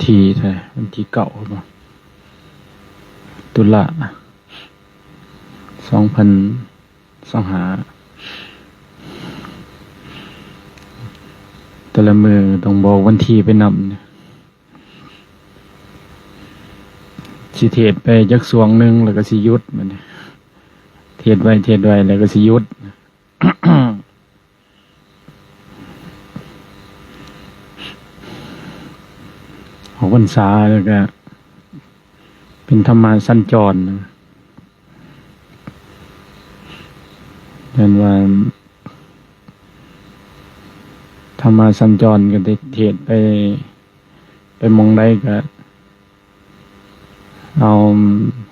ที่ใช่วันที่เก่าบ่ตุลา2025แต่ละมือต้องบอกวันที่ไปนำเนี่ยสิเทศไปจักสวงหนึงแล้วก็สิหยุดมันเทศไว้แล้วก็สิหยุด ออกพรรษาแล้วก็เป็นธรรมาสัญจรเห็นว่าธรรมาสัญจรก็ได้เทศไปมองได้ก็เอา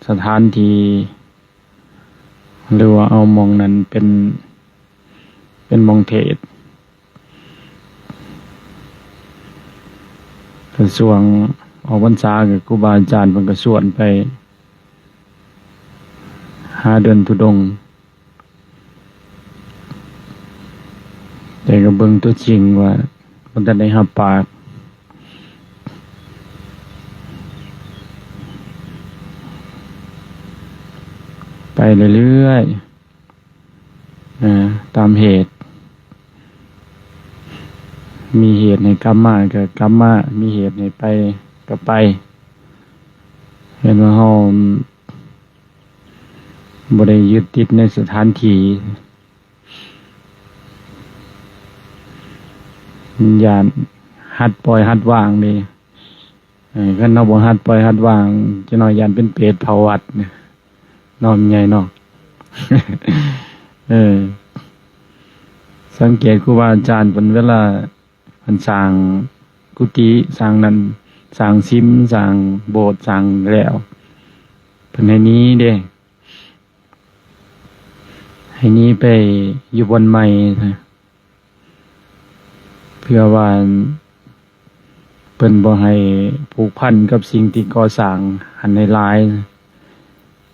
สถานที่หรือว่าเอามองนั้นเป็นมองเทศกระทรวงออกพรรษากับครูบาอาจารย์เพิ่นก็สวดไป5 เดือนธุดงค์แต่ก็เบิ่งตัวจริงว่ามันจะได้รับปากไปเรื่อยๆตามเหตุมีเหตุให้กรรมมาก็กรรมมามีเหตุให้ไปก็ไปเห็นว่าเฮาบ่ได้ยึดติดในสถานที่อย่าหัดปล่อยหัดวางนี่คันเฮาบ่หัดปล่อยหัดวางจะน้อยย่านเป็นเปรตเผาวัดเนี่ยนอนใหญ่เนาะ สังเกตครูบาอาจารย์เพิ่นเวลาเพิ่นสร้างกุฏิสร้างนั้นสร้างซิมสร้างโบสถ์สร้างแล้วเพิ่นให้หนี้เด้ให้หนี้ไปอยู่บนใหม่นะเพื่อว่าเพิ่นบ่ให้ผูกพันกับสิ่งที่ก่อสร้างหันในหลาย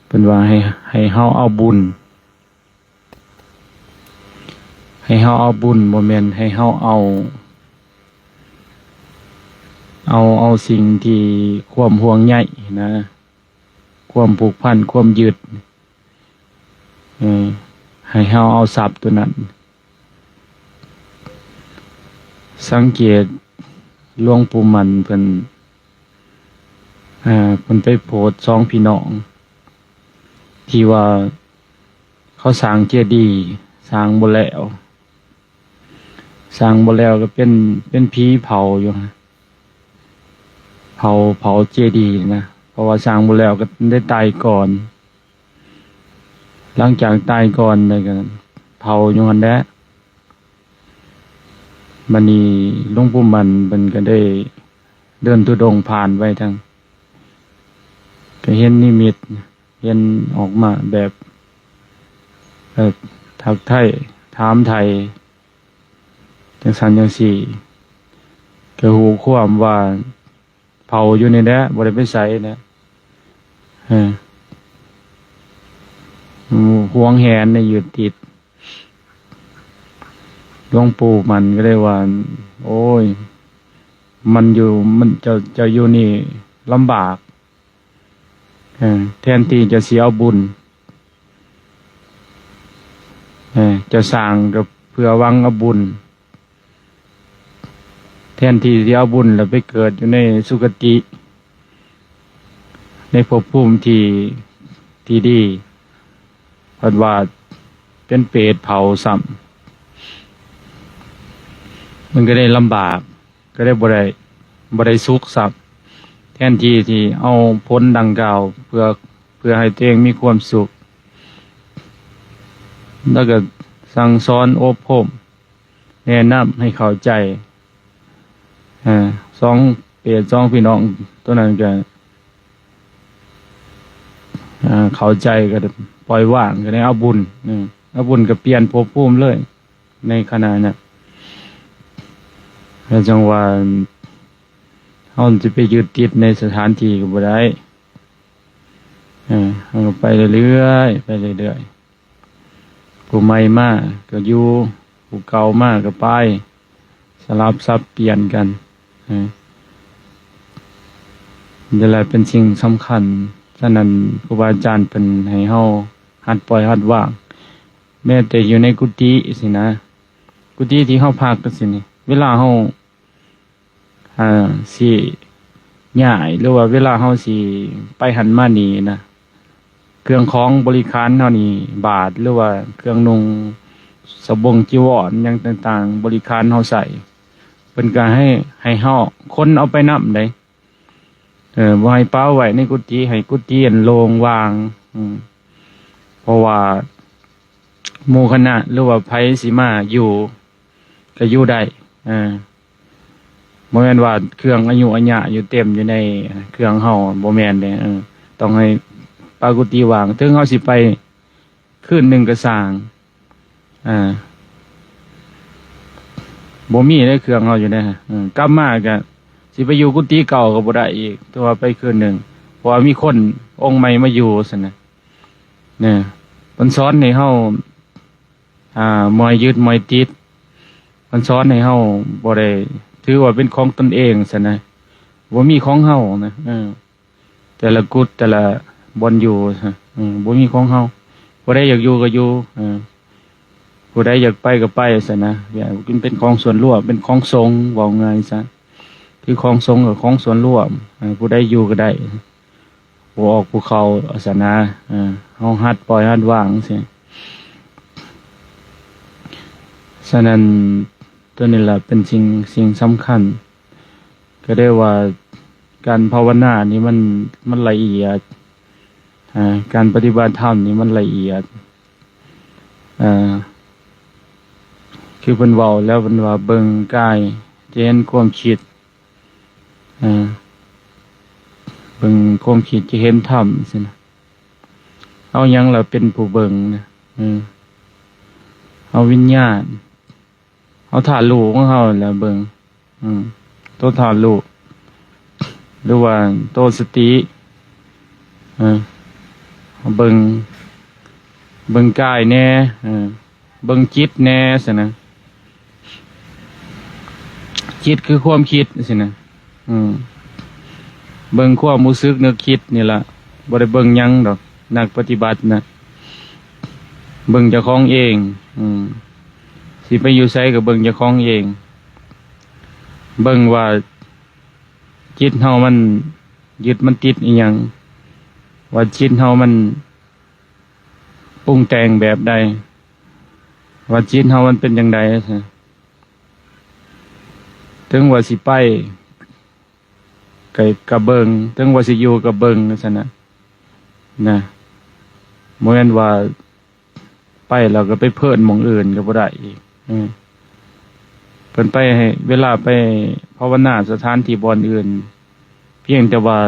เพิ่นว่าให้เฮาเอาบุญให้เฮาเอาบุญบ่แม่นให้เฮาเอาสิ่งที่ความห่วงใยนะความผูกพันความยึดให้เฮาเอาทรัพย์ตัวนั้นสังเกตหลวงปู่มันเพิ่นไปโพสต์สองพี่น้องที่ว่าเขาสร้างเจดีย์สร้างบ่แล้วก็เป็นผีเผาอยู่ฮะเผาเจดีย์นะเพราะว่าสร้างบ่แล้วก็ได้ตายก่อนหลังจากตายก่อนเลยก็เผาอยู่หั่นแหละบัดนี้หลวงปู่มันเพิ่นก็ได้เดินธุดงค์ผ่านไปทางก็เห็นนิมิตเห็นออกมาแบบทักทายถามไทยจังซั่นจังซี่ก็ฮู้ความว่าเผาอยู่นี่แหละบ่ได้ไปไสนะหวงแหนในยึดติดหลวงปู่มันก็เลยว่าโอ้ยมันจะอยู่นี่ลำบากแทนที่จะเสียเอาบุญจะสร้างก็เพื่อหวังเอาบุญแทนที่จะเอาบุญแล้วไปเกิดอยู่ในสุคติในภพภูมิที่ดีเพราะว่าเป็นเปรตเผาซ้ำมันก็ได้ลำบากก็ได้บ่ได้สุขซ้ำแทนที่เอาผลดังกล่าวเพื่อให้ตัวเองมีความสุขแล้วก็สั่งสอนอบรมแนะนำให้เข้าใจสองพี่น้องตัวนั้นก็เข้าใจก็ปล่อยว่างก็ได้เอาบุญเอาบุญก็เปลี่ยนภพภูมิเลยในขณะนั้นแล้วจังว่าเฮาจะไปยึดติดในสถานที่ก็บ่ได้เราก็ไปเรื่อยๆผู้ใหม่มาก็อยู่ผู้เก่ามาก็ไปสลับซับเปลี่ยนกัน นี่แหละเป็นสิ่งสำคัญฉะนั้นครูบาอาจารย์เป็นให้เฮาหัดปล่อยหัดวางแม้แต่อยู่ในกุฏิสินะกุฏิที่เฮาพักก็สินี่เวลาเฮาสิย้ายหรือว่าเวลาเฮาสิไปหันมานี่นะเครื่องของบริการเฮานี่บาทหรือว่าเครื่องนุ่งสบงจีวรหยังต่างๆบริการเฮาใส่เพิ่นก็ให้เฮาคนเอาไปนำได้บ่ให้ป้าไว้ในกุฏิให้กุฏิโล่งว่างเพราะว่าหมู่คณะหรือว่าไผสิมาอยู่ก็อยู่ได้บ่แม่นว่าเครื่องอายุอัญญะอยู่เต็มอยู่ในเครื่องเฮาบ่แม่นเด้ต้องให้ปากุฏิว่างถึงเฮาสิไปคืนหนึงก็สร้างบ่มีในเครื่องเฮาอยู่ได้กลับมาก็สิไปอยู่กุฏิเก่าก็บ่ได้อีกแต่ว่าไปคืนหนึงเพราะว่ามีคนองค์ใหม่มาอยู่ซั่นน่ะเนี่ยเพิ่นสอนให้เฮามอยยึดมอยติดมันสอนให้เฮาบ่ได้ถือว่าเป็นของตนเองซั่นนะบ่มีของเฮานะแต่ละกุฏแต่ละบ่อนอยู่บ่มีของเฮาผู้ใดอยากอยู่ก็อยู่ผู้ใดอยากไปก็ไปซั่นนะอย่าเป็นของส่วนรวมเป็นของสงฆ์ว่าง่ายซะคือของสงฆ์กับของส่วนรวมผู้ใดอยู่ก็ได้บ่ออกภูเขาซั่นนะเฮาหัดปล่อยหัดวางซิฉะนั้นตัวนี้แหละเป็นสิ่งสำคัญก็ได้ว่าการภาวนานี่มันละเอียดการปฏิบัติธรรมนี่มันละเอียดคือเพิ่นเว้าแล้วเพิ่นว่าเบิ่งกายจะเห็นความคิดเบิ่งความคิดจะเห็นธรรมสินะเอาหยังล่ะเป็นผู้เบิ่งนะเอาวิญญาณเอาธาตุรู้ของเฮาแหละเบิ่งตัวธาตุรู้หรือว่าตัวสติเบิ่งกายแน่เบิ่งจิตแน่สินะจิตคือความคิดสินะเบิ่งความรู้สึกนึกคิดนี่ล่ะบ่ได้เบิ่งหยังดอกนักปฏิบัตินะเบิ่งเจ้าของเองสิไปอยู่ไสก็เบิ่งเจ้าของเองเบิ่งว่าจิตเฮามันยึดมันติดอีหยังว่าจิตเฮามันปรุงแต่งแบบใดว่าจิตเฮามันเป็นจังไดถึงว่าสิไปก็เบิ่งถึงว่าสิอยู่ก็เบิ่งซั่นนะบ่แม่นว่าไปแล้วก็ไปเพิ่นหม้องอื่นก็บ่ได้อีกเพิ่นไปให้เวลาไปภาวนาสถานที่บ่อนอื่นเพียงแต่ว่า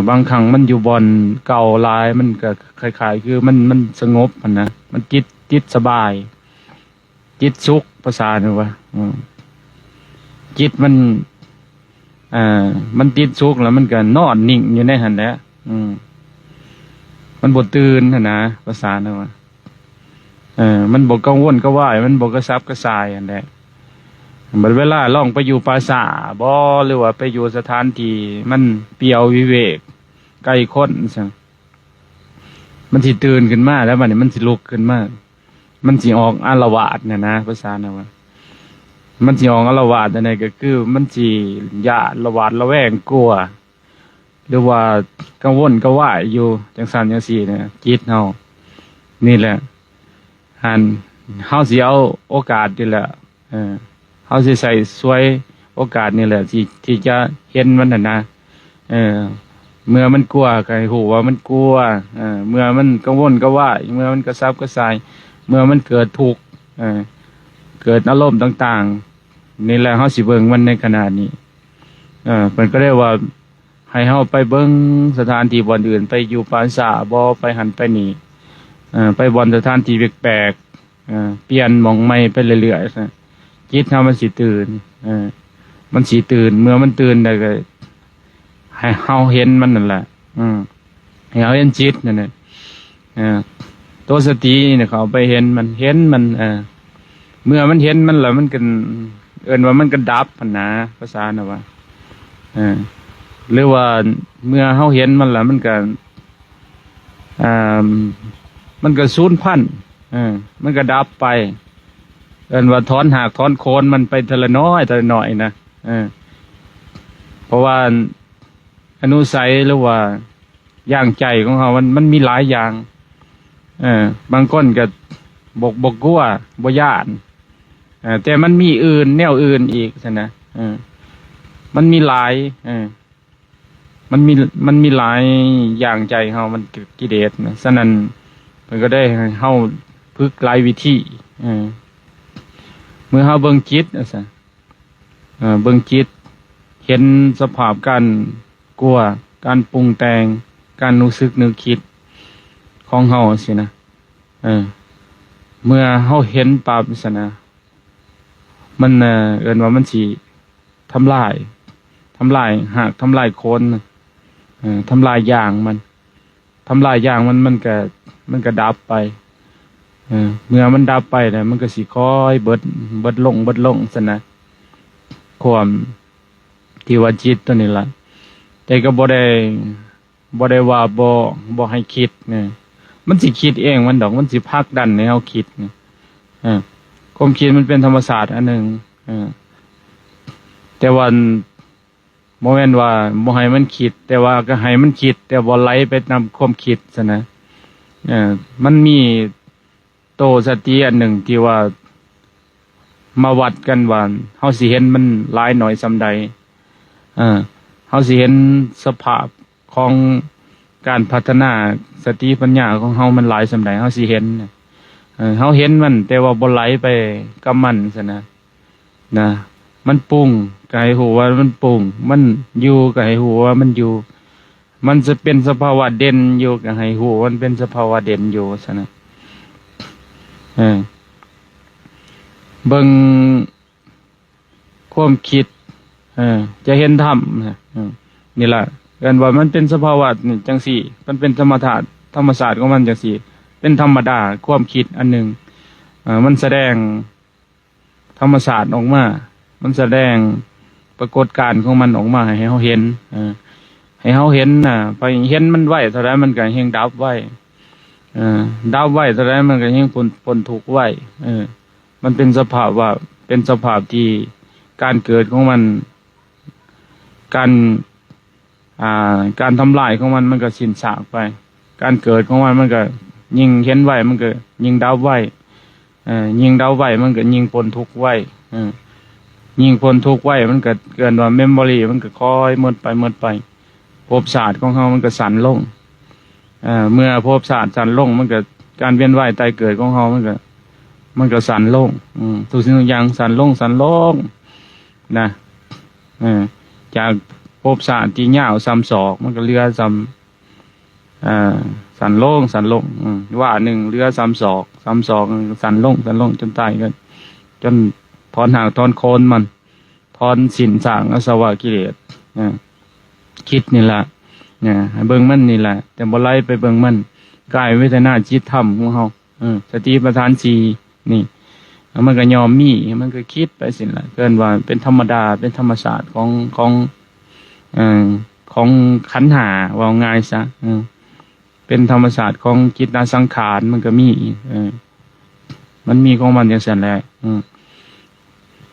บางครั้งมันอยู่บ่อนเก่าหลายมันก็คล้ายๆคือมันสงบหั่นนะมันจิตสบายจิตสุขภาษานี่ว่าจิตมันจิตสุขแล้วมันก็นอนนิ่งอยู่ในหั่นแหละมันบ่ตื่นหั่นนะภาษานี่ว่ามันบ่กังวลก็ว่ายมันบ่กระซับกระส่ายอันแหละบัดเวลาล่องไปอยู่ป่าช้าบ่หรือว่าไปอยู่สถานที่มันเปลี่ยววิเวกไกลคนซั่นมันสิตื่นขึ้นมาแล้วบัดนี้มันสิลุกขึ้นมามันสิออกอาละวาดนะภาษาน่ะว่ามันสิออกอาละวาดอันใดก็คือมันสิย้านระหวาดระแวงกลัวหรือว่ากังวลก็ว่ายอยู่จังซั่นจังซี่นะจิตเฮานี่แหละเฮาสิเอาโอกาสนี่แหละเฮาสิใส่สวยโอกาสนี่แหละที่จะเห็นมันน่ะนะเมื่อมันกลัวก็ให้รู้ว่ามันกลัวเมื่อมันกังวลก็ว่ายเมื่อมันกระซับกระส่ายเมื่อมันเกิดทุกข์เกิดอารมณ์ต่างๆนี่แหละเฮาสิเบิ่งมันในขณะนี้เพิ่นก็ได้ว่าให้เฮาไปเบิ่งสถานที่บ่อนอื่นไปอยู่ป่าช้าบ่ไปหันไปนี่ไปบ่อนสถานที่แปลกๆเปลี่ยนหม่องใหม่ไปเรื่อยๆซะจิตเฮามันสิตื่นมันสิตื่นเมื่อมันตื่นได้ก็ให้เฮาเห็นมันนั่นแหละให้เฮาเห็นจิตนั่นน่ะตัวสติเนี่ยเขาไปเห็นมันเมื่อมันเห็นมันแล้วมันก็เอิ้นว่ามันก็ดับหั่นนะภาษาน่ะว่า หรือว่าเมื่อเฮาเห็นมันแล้วมันก็อ่ามันก็สูญพันธุ์มันก็ดับไปเอิ้นว่าถอนหากถอนโคนมันไปทีละน้อยทีละน้อยนะเพราะว่าอนุสัยหรือว่าย่างใจของเขามันมีหลายอย่างบางคนก็บกกลัวบ่ย่านแต่มันมีอื่นแนวอื่นอีกนะมันมีหลายมันมีหลายอย่างใจเขามันกิเลสนะฉะนั้นมันก็ได้เฮาฝึกหลายวิธีเมื่อเฮาเบิ่งจิตเบิ่งจิตเห็นสภาพการกลัวการปรุงแต่งการรู้สึกนึกคิดของเฮาสินะเมื่อเฮาเห็นปั๊บสินะมันเอิ้นว่ามันสิทำลายหากทำลายโคนทำลายอย่างมันก็ดับไปเมื่อมันดับไปเนี่ยมันก็สิค่อยเบิดลงสินะความที่ว่าจิตตัวนี้ล่ะแต่ก็บ่ได้ว่าบ่ให้คิดเนี่ยมันสิคิดเองมันดอกมันสิผลักดันให้เฮาคิดความคิดมันเป็นธรรมศาสตร์อันหนึ่งแต่ว่าบ่แม่นว่าบ่ให้มันคิดแต่ว่าก็ให้มันคิดแต่บ่ไหลไปนำความคิดซะนะมันมีโตสติอันหนึ่งที่ว่ามาวัดกันว่าเฮาสิเห็นมันหลายหน่อยส่ำใดเฮาสิเห็นสภาพของการพัฒนาสติปัญญาของเฮามันหลายส่ำใดเฮาสิเห็นเฮาเห็นมันแต่ว่าบ่ไหลไปกับมันซะนะมันปรุงก็ให้รู้ว่ามันปรุงมันอยู่ก็ให้รู้ว่ามันอยู่มันจะเป็นสภาวะเด่นอยู่ก็ให้รู้ว่ามันเป็นสภาวะเด่นอยู่ซะนะเบิ่งความคิดจะเห็นธรรมนี่ล่ะกันว่ามันเป็นสภาวะนี่จังซี่มันเป็นธรรมศาสตร์ของมันจังซี่เป็นธรรมดาความคิดอันหนึ่งมันแสดงธรรมศาสตร์ออกมามันแสดงปรากฏการณ์ของมันออกมาให้เราเห็นให้เราเห็นไปเห็นมันไว้เท่าไรมันก็เฮงดับไว้ดับไว้เท่าไรมันก็เฮงพ้นทุกข์ไว้มันเป็นสภาพว่าเป็นสภาพที่การเกิดของมันการทำลายของมันก็สิ้นซากไปการเกิดของมันก็ยิ่งเห็นไว้มันก็ยิ่งดับไว้ยิ่งดับไว้มันก็ยิ่งพ้นทุกข์ไว้ยิ่งพ้นทุกข์ไว้มันก็เกินว่าเมมโมรีมันก็ค่อยหมดไปภพศาสตร์ของเขามันก็สั่นลงเมื่อภพศาสตร์สั่นลงมันก็การเวียนว่ายตายเกิดของเขามันก็สั่นลงทุกสิ่งทุกอย่างสั่นลงนะจากภพศาสตร์ที่ยาวซ้ำศอกมันก็เรือซ้ำสั่นลงว่าหนึ่งเรือซ้ำศอกสั่นลงจนตายกันจนถอนหางถอนโคนมันถอนสินสางอาสวะกิเลสคิดนี่แหละเบิ่งมันนี่แหละแต่บ่ไล่ไปเบิ่งมันกายเวทนาจิตธรรมของเฮาสติปัฏฐาน4นี่มันก็ยอมมีมันก็คิดไปสิล่ะเกินว่าเป็นธรรมดาเป็นธรรมศาสตร์ของขันธ์ห้าว่าง่ายซะเป็นธรรมศาสตร์ของจิตตสังขารมันก็มีมันมีของมันอย่างนั้นแหละ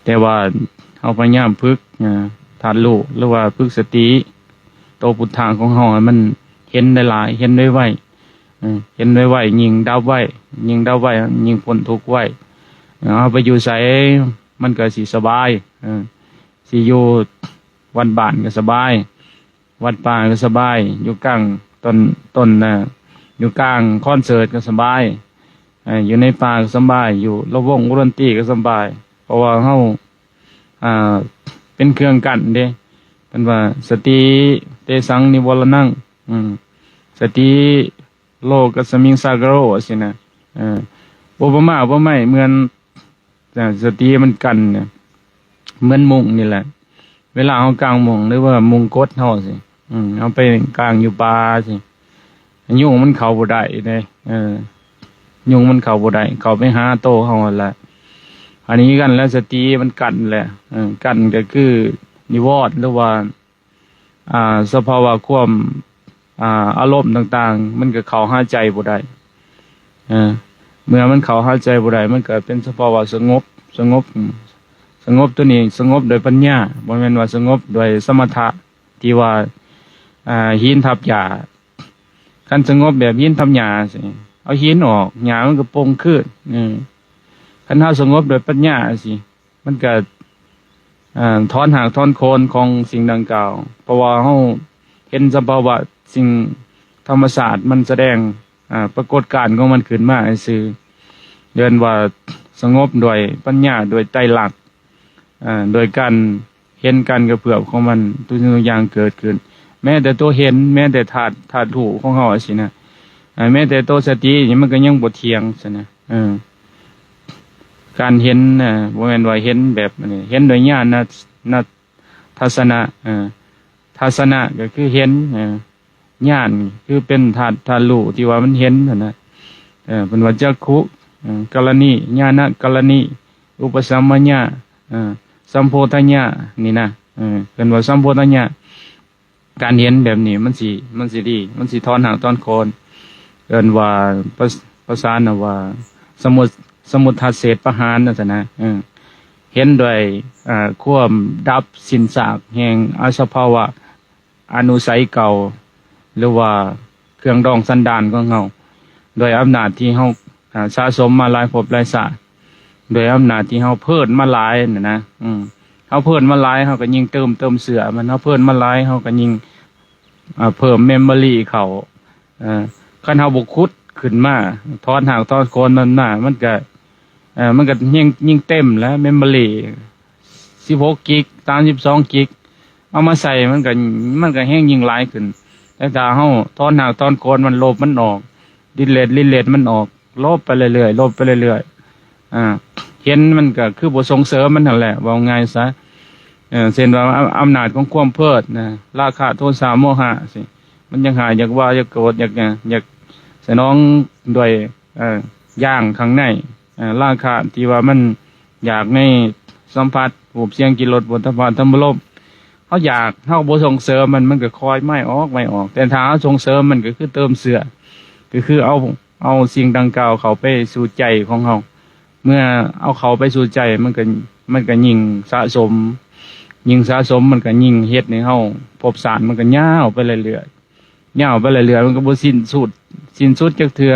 แต่ว่าเอาพยายามฝึกฐานรู้หรือว่าฝึกสติโตพุทธางของเฮาให้มันเห็นได้หลายเห็นได้ไวเห็นได้ไวยิงดับไวยิงพ้นทุกข์ไวเอาไปอยู่ไสมันก็สิสบายสิอยู่วัดบ้านก็สบายวัดป่าก็สบายอยู่กลางต้นอยู่กลางคอนเสิร์ตก็สบายอยู่ในป่าก็สบายอยู่ระวงดนตรีก็สบายเพราะว่าเฮาเป็นเครื่องกั้นเด้เป็นว่าสติเตสังนิวรณังสติโลกัสสมิงสากโรสินะบ่ประมาทบ่ไม่เหมือนสติมันกันเนี่ยเหมือนมุงนี่แหละเวลาเฮากลางมุงหรือว่ามุงกดเฮาสิเอาไปกลางอยู่ป่าสิยุงมันเข้าบ่ได้เด้ยุงมันเข้าบ่ได้เข้าไปหาโตเฮาแหละอันนี้กันแล้วสติมันกันแหละกันก็คือนิวรณ์หรือว่า สภาวะความอารมณ์ต่างๆมันก็เข้าหาใจบ่ได้เมื่อมันเข้าหาใจบ่ได้มันก็เป็นสภาวะสงบตัวนี้สงบโดยปัญญาบ่แม่นว่าสงบโดยสมถะที่ว่าหินทับหญ้าคันสงบแบบหินทับหญ้าสิเอาหินออกหญ้ามันก็โป่งขึ้นคันเฮาสงบโดยปัญญาสิมันก็ถอนหากถอนโคนของสิ่งดังกล่าวเพราะว่าเฮาเห็นสภาวะสิ่งธรรมศาสตร์มันแสดงปรากฏการณ์ของมันขึ้นมาซื่อเดินว่าสงบโดยปัญญาโดยไตรลักษณ์โดยการเห็นการกระเพื่อมของมันทุกสิ่งทุกอย่างเกิดขึ้นแม้แต่ตัวเห็นแม้แต่ธาตุรู้ของเฮาสินะแม้แต่ตัวสตินี่มันก็ยังบ่เที่ยงซั่นนะการเห็นบ่แม่นว่าเห็นแบบนี้เห็นโดยญาณทัศนะทัศนะก็คือเห็นญาณคือเป็นธาตุรู้ที่ว่ามันเห็นนั่นนะเป็นว่าจักขุกรณีญาณกรณีอุปสัมมัญญะสัมโพธัญญะนี่นะเป็นว่าสัมโพธัญญะการเห็นแบบนี้มันสิดีมันสิถอนหางถอนโคนเอิ้นว่าภาษาน่ะว่าสมุทัสเสสประหารนั่นซะนะเห็นด้วยความดับสิ้นซากแห่งอาสภาวะอนุสัยเก่าหรือว่าเครื่องดองสันดานของเฮาโดยอำนาจที่เฮาสะสมมาหลายภพหลายชาติโดยอำนาจที่เฮาเพิ่นมาหลายน่ะนะเฮาเพิ่นมาหลายเฮาก็ยิ่งเติมเสือมันเฮาเพิ่นมาหลายเฮาก็ยิ่งเพิ่มเมมโมรีเข้าคันเฮาบ่ขุดขึ้นมาถอนหากถอนโคนมันมามันก็ยิ่งเต็มแล้วเมมโมรี16กิก32กิกเอามาใส่มันก็แห้งยิ่งหลายขึ้นแต่ถ้าเฮาถอนหากถอนโคนมันลบมันออกดิเลตมันออกลบไปเรื่อยเห็นมันก็คือบ่ส่งเสริมมันนั่นแหละว่าง่ายซะเช่นว่าอำนาจของความเพลิดนะราคะโทสะโมหะสิมันยังหายอยากว่าอยากโกรธอยากสนองด้วยย่างข้างในราคะที่ว่ามันอยากในสัมผัสรูปเสียงกลิ่นรสผลิตภัณฑ์ธรรมารมณ์เฮาอยากเฮาบ่ส่งเสริมมันก็คอยไม่ออกแต่ถ้าเฮาส่งเสริมมันก็คือเติมเสือก็คือเอาสิ่งดังกล่าวเข้าไปสู่ใจของเฮาเมื่อเอาเข้าไปสู่ใจมันก็ยิ่งสะสมมันก็ยิ่งเฮ็ดให้เฮาภพชาติมันก็ยาวไปเรื่อยๆมันก็บ่สิ้นสุดจักเทื่อ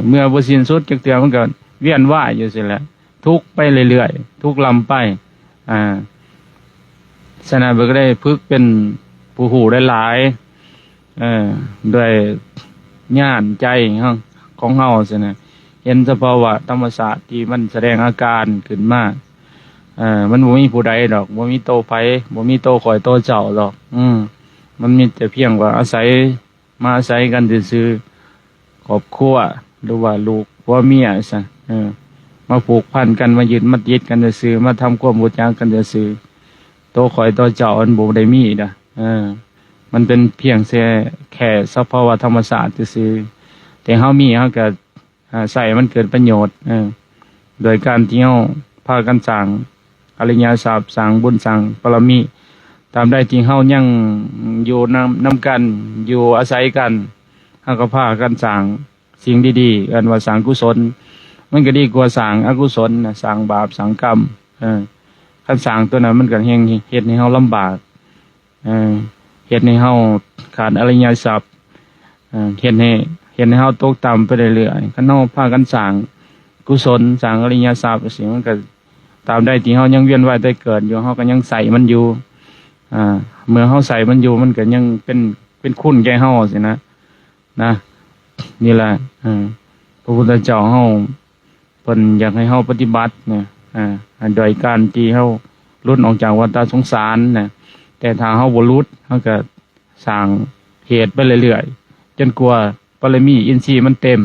เมื่อบ่สิ้นสุดจักเทื่อมันก็เวียนว่ายอยู่ซั่นแหละทุกข์ไปเรื่อยๆทุกข์ลำไปฉะนั้นก็ได้ฝึกเป็นผู้หูได้หลายด้วยญาณใจของเฮาซั่นน่ะเห็นสภาวะธรรมชาติที่มันแสดงอาการขึ้นมามันบ่มีผู้ใดดอกบ่มีโตไผบ่มีโตข่อยโตเจ้าหรอกมันมีแต่เพียงว่าอาศัยกันซื่อๆครอบครัวหรือว่าลูกผัวเมียซะมาผูกพันกันมายึดกันซื่อๆมาทำความรู้จักกันซื่อๆโตข่อยโตเจ้าอันบ่ได้มีดะมันเป็นเพียงแค่สภาวะธรรมชาติซื่อๆแต่เฮามีเฮาก็ใส่มันเกิดประโยชน์โดยการที่เฮาพากันสร้างอริยทรัพย์สร้างบุญสร้างบารมีตามได้ที่เฮายังอยู่นำกันอยู่อาศัยกันเฮาก็พากันสร้างสิ่งดีๆอันว่าสร้างกุศลมันก็ดีกว่าสร้างอกุศลสร้างบาปสร้างกรรมคันสร้างตัวนั้นมันก็เฮ็ดให้เฮาลำบากเฮ็ดให้เฮาขาดอริยทรัพย์เฮ็ดให้เฮาตกต่ำไปเรื่อยๆคันเฮาพากันสร้างกุศลสร้างอริยทรัพย์สิมันก็ตามได้ที่เฮายังเวียนว่ายตายเกิดอยู่เฮาก็ยังใส่มันอยู่เมื่อเฮาใส่มันอยู่มันก็ยังเป็นคุณแก่เฮาสินะนี่แหละพระพุทธเจ้าเฮาเพิ่นอยากให้เฮาปฏิบัติเนี่ยโดยการที่เฮาหลุดออกจากวัฏสงสารนะแต่ถ้าเฮาบ่หลุดเฮาก็สร้างเหตุไปเรื่อยๆจนกว่าปรมีอินทรีย์มันเต็ม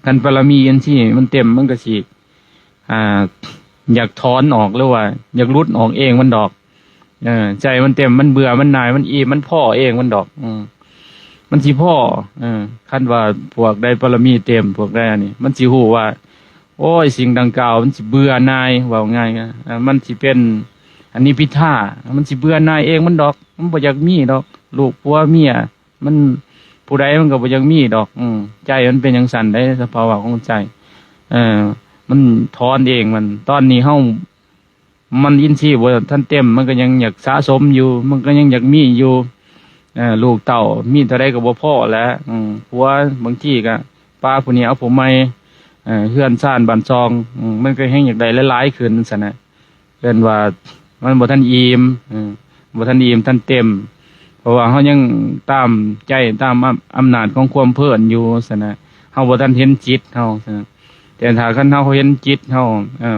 คันปรมีอินทรีย์มันเต็มมันก็สิอยากถอนออกหรือว่าอยากหลุดออกเองมันดอกใจมันเต็มมันเบื่อมันหน่ายมันอิ่มมันพ่อเองมันดอกมันสิพ่อคันว่าพวกได้ปรมีเต็มพวกได้นี่มันสิฮู้ว่าโอ้ยสิ่งดังกล่าวมันสิเบื่อหน่ายว่าง่ายมันสิเป็น อันนี้พิธามันสิเบื่อหน่ายเองมันดอกมันบ่อยากมีดอกลูกผัวเมียมันผู้ใดมันก็บ่อยากมีดอกใจมันเป็นจังซั่นได้สภาวะของใจมันถอนเองมันตอนนี้เฮามันอินทรีย์บ่ทันเต็มมันก็ยังอยากสะสมอยู่มันก็ยังอยากมีอยู่ลูกเต้ามีเท่าใดก็บ่พอแล้วผัวบางทีก็ป้าผู้นี้เอาผมใหม่เฮือนซ่านบ้านซองมันก็แฮงอยากได้หลายๆขึ้นซั่นน่ะเป็นว่ามันบ่ทันอิ่มบ่ทันอิ่มทันเต็มเพราะว่าเฮายังตามใจตามอำนาจของความเพลินอยู่ซั่นน่ะเฮาบ่ทันเห็นจิตเฮาซั่นน่ะแต่ถ้าคันเฮาเห็นจิตเฮา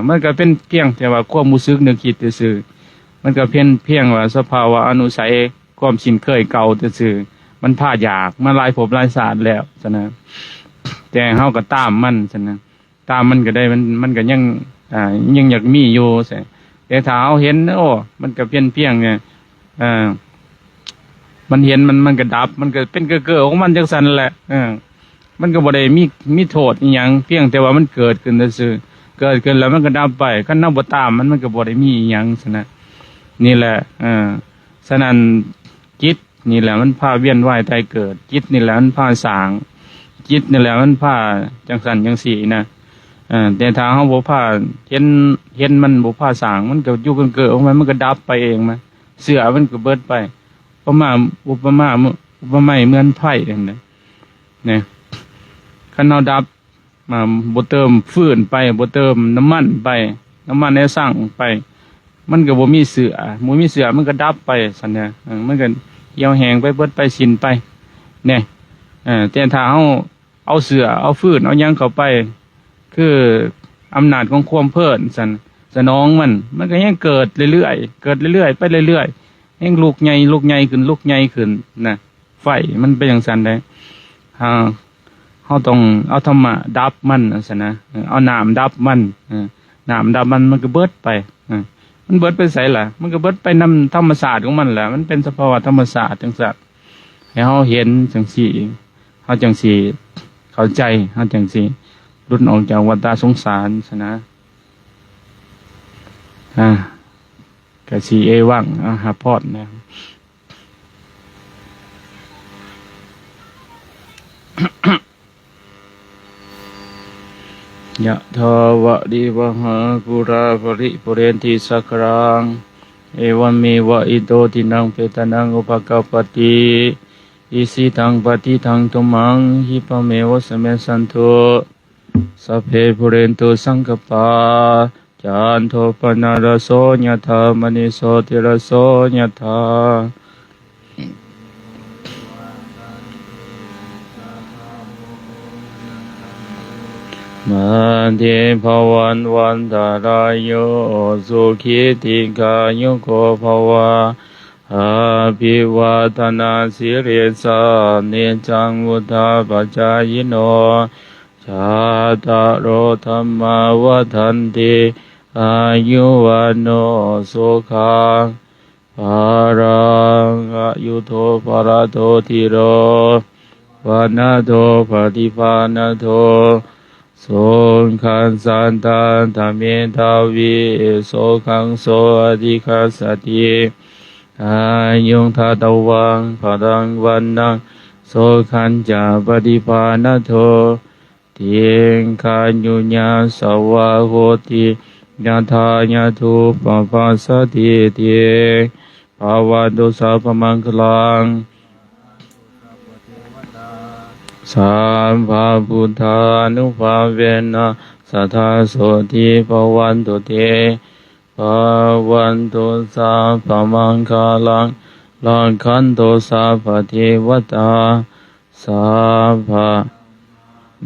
มันก็เป็นเพียงแต่ว่าความรู้สึกนึกคิดซื่อๆมันก็เพียงว่าสภาวะอนุสัยความชินเคยเก่าซื่อๆมันพาอยากมาหลายภพหลายชาติแล้วซั่นน่ะแต่เฮาก็ตามมันซั่นน่ะตามมันก็ได้มันก็ยังยังอยากมีอยู่ซั่นแต่ถ้าเฮาเห็นโอ้มันก็เพียงเนี่ยมันเห็นมันก็ดับมันก็เป็นเก้อๆของมันจังซั่นแหละมันก็บ่ได้มีโทษอีหยังเพียงแต่ว่ามันเกิดขึ้นซื่อเกิดขึ้นแล้วมันก็ดับไปคันเฮาบ่ตามมันก็บ่ได้มีอีหยังซั่นน่ะนี่แหละฉะนั้นจิตนี่แหละมันพาเวียนว่ายตายเกิดจิตนี่แหละมันพาสร้างจิตนี่แหละมันพาจังซั่นจังซี่นะแต่ถ้าเฮาบ่พาเห็นมันบ่พาสร้างมันก็อยู่เกิดๆของมันก็ดับไปเองมาเสือมันก็เบิดไปอุปมาเหมือนไฟนั่นน่ะเนี่ยคันเฮาดับบ่เติมฟืนไปบ่เติมน้ำมันไปน้ำมันให้สร้างไปมันก็บ่มีเสือมันก็ดับไปซั่นน่ะมันก็เหี่ยวแห้งไปเบิดไปสิ้นไปเนี่ยแต่ถ้าเฮาเอาเสือเอาฟืนเอาหยังเข้าไปคืออำนาจของความเพลินสนองมันก็ยังเกิดเรื่อยๆไปเรื่อยๆยังลูกใหญ่ขึ้นนะไฟมันเป็นอย่างนั้นได้เฮาต้องเอาธรรมะดับมันซั่นนะเอาน้ำดับมันน้ำดับมันก็เบิดไปมันเบิดไปไสล่ะมันก็เบิดไปนำธรรมชาติของมันแหละมันเป็นสภาวะธรรมชาติจังซั่นให้เฮาเห็นจังซี่เฮาจังซี่เข้าใจเฮาจังซี่หลุดออกจากวัฏสงสารซะนะกะสิเอวังหาพอดนะยะทาวะดิวหาปุราภริปุเรนติสักรังเอวเมวะอิโตทินังเปตานังอุปกัปปติอิสิตังปฏิทังตุมังหิปะเมวะสะเมสันโทสัพเพปุเรนตุสังกปาจันโทปนะระโสยะธามณิโสติระโสยะธามันเทภวันตารายโยสุขิติกายุโกภวะอาภิวาทนาสิริสาเนจังวุธาปจายโนชาตารโรธรรมาวัฏันติอายุวันโนสุขังภารังอายุโทภรโทธิโรวานาโทปฏิภาณโทโสขันสันตันธรรมทาวิโสขังโสอธิคัสสติอายุงทัตวังพลังวันนังโสขันจาปฏิภาณโทเทียงขันยุญญาสวะโหติยะธายะทุปปัสสติเทียงภาวันตุสัพพมังคลังสัมภาพุทธานุภาเวนะสัทธาโสติภวันตุเตภวันตุสัพพมังคลังลังคันตุสัพพเทวตาสัพพะ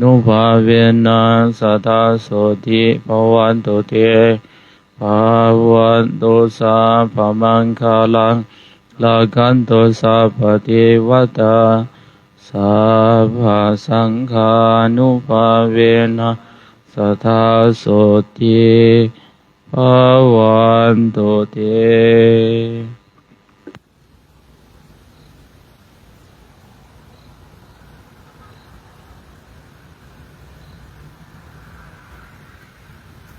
นุภาเวนะสัทธาโสติภวันตุเตภวันตุสัพพมังคลังลังคันตุสัพพเทวตาสัพพะสังฆานุภาเวนะสัทธาโสติภวันตุเต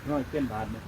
น้อยเกินบาทเนี่ย